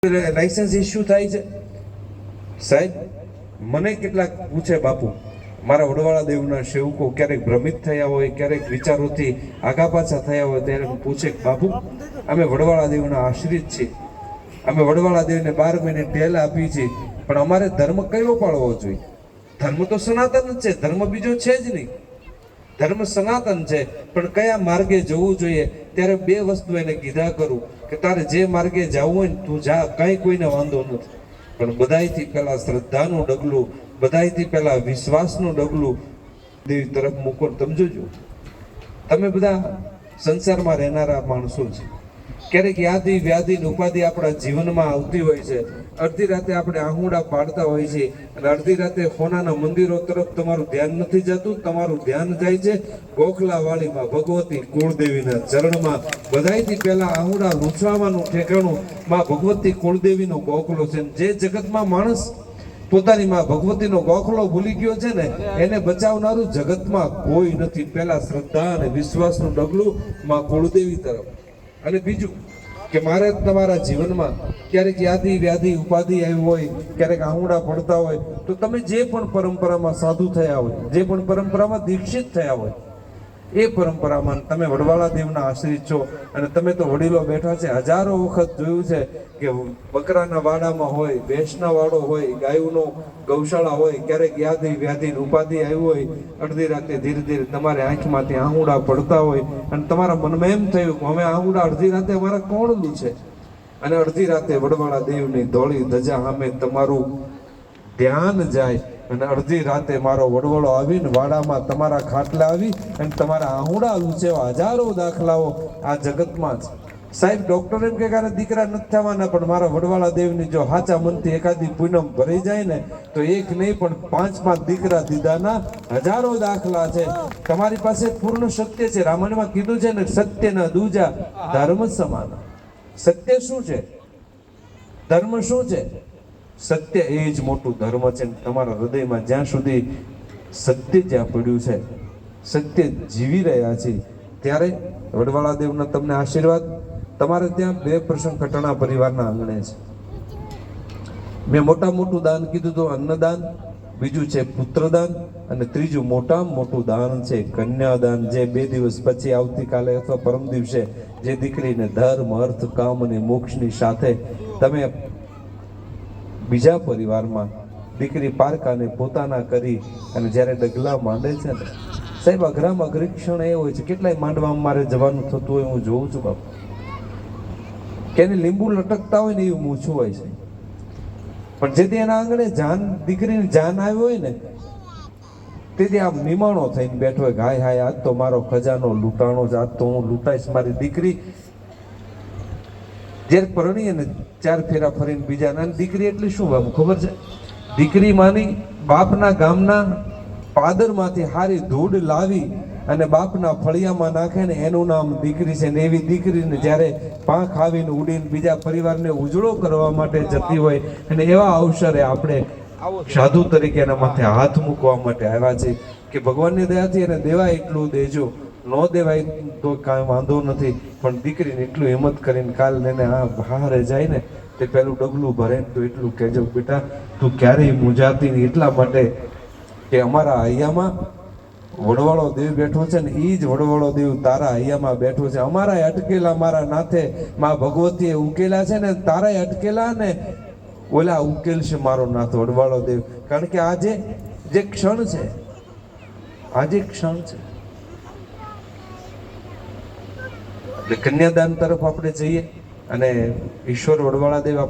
Licence issue થાય છે સાહેબ. મને કેટલાક પૂછે બાપુ, મારા વડવાળા દેવના સેવકો ક્યારેક ભ્રમિત થયા હોય, ક્યારેક વિચારોથી આગા પાછા થયા હોય, ત્યારે પૂછે બાપુ અમે વડવાળા દેવના આશ્રિત છીએ, અમે વડવાળા દેવને 12 મહિને ટેલ આપી છે, પણ અમારે ધર્મ કયો પાળવો જોઈએ? ધર્મ તો સનાતન જ છે, ધર્મ બીજો છે જ નહીં. ધર્મ સનાતન છે, પણ કયા માર્ગે જવું જોઈએ? ત્યારે બે વસ્તુ એને કીધા કરું કે તારે જે માર્ગે જવું હોય ને તું જા, કઈ કોઈને વાંધો નથી, પણ બધાયથી પહેલા શ્રદ્ધાનું ડગલું, બધાયથી પહેલા વિશ્વાસનું ડગલું દેવી તરફ મૂકો. તમે જોજો, તમે બધા સંસારમાં રહેનારા માણસો છે, ક્યારેક યાદી વ્યાધિ ઉપાધિ આપણા જીવનમાં આવતી હોય છે. અડધી રાતે આપણે આહુડા પાડતા હોય છે અને અડધી રાતે સોનાના મંદિરો તરફ તમારું ધ્યાન નથી જતું, તમારું ધ્યાન જાય છે ગોખલાવાળીમાં ભગવતી કુળદેવીના ચરણમાં. બધાયથી પહેલા આહુડા લૂંછવાનું ઠેકાણું માં ભગવતી કુળદેવીનો ગોખલો છે. જે જગતમાં માણસ પોતાની માં ભગવતીનો ગોખલો ભૂલી ગયો છે ને, એને બચાવનારું જગતમાં કોઈ નથી. પહેલા શ્રદ્ધા અને વિશ્વાસનું ડગલું માં કુળદેવી તરફ. અને બીજું કે મારે તમારા જીવનમાં ક્યારેક યાદી વ્યાધિ ઉપાધિ આવી હોય, ક્યારેક આહુડા પડતા હોય, તો તમે જે પણ પરંપરામાં સાધુ થયા હોય, જે પણ પરંપરામાં દીક્ષિત થયા હોય, એ પરંપરામાં તમે વડવાળા દેવના આશ્રિત છો. અને તમે તો વડીલો બેઠા છે, હજારો વખત જોયું છે કે બકરાના વાડામાં હોય, ભેંસના વાડો હોય, ગાયોનો ગૌશાળા હોય, ક્યારેક યાદી વ્યાધિ ઉપાધિ આવી હોય, અડધી રાતે ધીરે ધીરે તમારે આંખમાંથી આહુડા પડતા હોય અને તમારા મનમાં એમ થયું કે હવે આહુડા અડધી રાતે અમારા કોણલું છે, અને અડધી રાતે વડવાળા દેવની ધોળી ધજા સામે તમારું ધ્યાન જાય અને અડધી રાતે મારો વડવડો આવીને વાડામાં તમારા ખાટલા આવી અને તમારા આહુડા લૂંચેવા હજારો દાખલાઓ આ જગતમાં છે સાહેબ. ડોક્ટર એમ કે દીકરા નથી થવાના, પણ મારા વડવાળા દેવની જો હાચા મનથી એકાદી પૂનમ ભરાઈ જાય ને તો એક નહીં પણ 5 દીકરા દીધાના હજારો દાખલા છે. તમારી પાસે પૂર્ણ સત્ય છે. રામાયણમાં કીધું છે ને, સત્યના દૂજા ધર્મ સમાન. સત્ય શું છે? ધર્મ શું છે? સત્ય એ જ મોટું ધર્મ છે. તમારા હૃદયમાં જ્યાં સુધી સત્ય જ્યાં પડ્યું છે, સત્ય જીવી રહ્યા છે, ત્યારે વડવાળા દેવના તમને આશીર્વાદ. તમારે ત્યાં 2 પ્રસંગ ખટાણા પરિવારના આંગણે છે. મેં મોટું દાન કીધું તો અન્નદાન, બીજું છે પુત્રદાન, અને ત્રીજું મોટામાં મોટું દાન છે કન્યાદાન. જે 2 દિવસ પછી આવતીકાલે અથવા પરમ દિવસે જે દીકરીને ધર્મ, અર્થ, કામ અને મોક્ષની સાથે તમે બીજા પરિવારમાં દીકરી પારકાને પોતાના કરી અને જ્યારે ડગલા માંડે છે ને સાહેબ, અઘરામાં અઘરી ક્ષણ એ હોય છે. કેટલાય માંડવામાં મારે જવાનું થતું હોય, હું જોઉં છું બાપુ, કે એને લીંબુ લટકતા હોય ને એવું મૂછું હોય છે, પણ જેથી એના આંગણે જાન, દીકરીની જાન આવી હોય ને, તેથી આમ નિમાણો થઈને બેઠો હોય કે હાય હાય, આજ તો મારો ખજાનો લૂંટાણો છે, આજ તો હું લૂંટાઈશ મારી દીકરી. જ્યારે પરણીએ ને 4 ફેરા ફરીને બીજા. અને દીકરી એટલી શું બાબુ ખબર છે? દીકરી માની બાપના ગામના પાદરમાંથી હારી ધૂળ લાવી અને બાપના ફળિયામાં નાખે ને એનું નામ દીકરી છે. ને એવી દીકરીને જ્યારે પાંખ આવીને ઉડીને બીજા પરિવારને ઉજળો કરવા માટે જતી હોય, અને એવા અવસરે આપણે સાધુ તરીકે એના માથે હાથ મૂકવા માટે આવ્યા છે કે ભગવાનની દયાથી એને દેવાય એટલું દેજો, ન દેવાય તો કાંઈ વાંધો નથી, પણ દીકરીને એટલું હિંમત કરીને કાલ એને આ બહારે જાય ને તે પેલું ડગલું ભરે તો એટલું કહેજો, બેટા તું ક્યારેય મૂંઝાતી નહીં. એટલા માટે કે અમારા હૈયામાં વડવાળો દેવ બેઠો છે ને, એ જ વડવાળો દેવ તારા હૈયામાં બેઠો છે. અમારા અટકેલા મારા નાથે માં ભગવતીએ ઉકેલા છે ને, તારા અટકેલા ને ઓલા ઉકેલ છે મારો નાથ વડવાળો દેવ. કારણ કે આજે જે ક્ષણ છે, આજે ક્ષણ છે. એટલે કન્યાદાન તરફ આપણે જઈએ અને ઈશ્વર વડવાળા દેવ આપણે